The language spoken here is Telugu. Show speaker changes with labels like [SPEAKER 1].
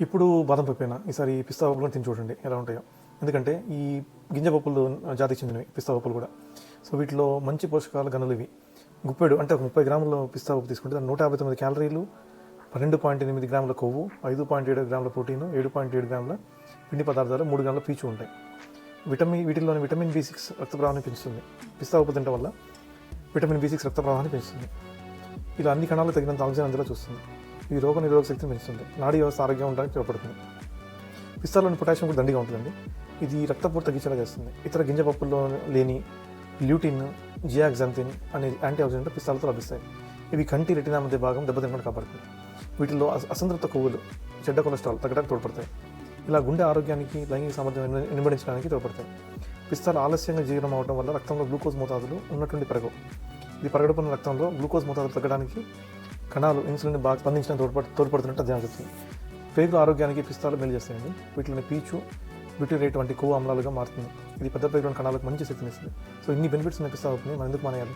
[SPEAKER 1] ఇప్పుడు బాదం పప్పేనా ఈసారి పిస్తా పప్పులు కూడా తిని చూడండి ఎలా ఉంటాయో. ఎందుకంటే ఈ గింజ పప్పులు జాతికి చెందినవి పిస్తా పప్పులు కూడా. సో వీటిలో మంచి పోషకాల గనులు ఇవి. గుప్పెడు అంటే ఒక 30 గ్రాముల పిస్తా పప్పు తీసుకుంటే దాని 159 క్యాలరీలు, 12.8 గ్రాముల కొవ్వు, 5.7 గ్రాముల ప్రోటీన్, 7.7 గ్రాముల పిండి పదార్థాలు, 3 గ్రాముల పీచు ఉంటాయి. వీటిలోని విటమిన్ B6 రక్త ప్రవాహాన్ని పెంచుతుంది. పిస్తా పప్పు తినడం వల్ల విటమిన్ B6 రక్త ప్రవాహాన్ని పెంచుతుంది. ఇలా అన్ని కణాలు తగినంత ఆక్సిజన్ అందులో చూస్తుంది. ఇది రోగ నిరోధక శక్తిని పెంచుతుంది. నాడీ వ్యవస్థ ఆరోగ్యం ఉండడానికి తోడ్పడుతుంది. పిస్తాలోని పొటాషియం కూడా దండిగా ఉంటుందండి. ఇది రక్తపోటు తగ్గించేలా చేస్తుంది. ఇతర గింజ పప్పుల్లో లేని ల్యూటిన్, జియాక్సాంథిన్ అనే యాంటీ ఆక్సిడెంట్ పిస్తాలతో లభిస్తాయి. ఇవి కంటి రెటినా మధ్య భాగం దెబ్బతినకుండా కాపాడుతుంది. వీటిలో అసంతృప్త కొవ్వులు, చెడ్డ కొలెస్ట్రాల్ తగ్గడానికి తోడ్పడతాయి. ఇలా గుండె ఆరోగ్యానికి, లైంగిక సామర్థ్యం నింబడించడానికి తోడ్పడతాయి. పిస్తాలు ఆలస్యంగా జీర్ణం అవడం వల్ల రక్తంలో గ్లూకోజ్ మోతాదులు ఉన్నటువంటి పెరగవు. ఇది పెరగడం రక్తంలో గ్లూకోజ్ మోతాదులు తగ్గడానికి కణాలు ఇన్సులిన్ బాగా స్పందించడం తోడ్పడుతున్నట్టు అధ్యయనం చెప్తుంది. పేగుల ఆరోగ్యానికి పిస్తాలు మేలు చేస్తాయండి. వీటిలోని పీచు, బ్యూటిరేట్ వంటి కొవ్వు ఆమ్లాలుగా మారుతుంది. ఇది పెద్ద పేగులోని కణాలకు మంచి శక్తిని ఇస్తుంది. సో ఇన్ని బెనిఫిట్స్ ఉన్న పిస్తా పప్పుని మనం ఎందుకు మానేయాలి?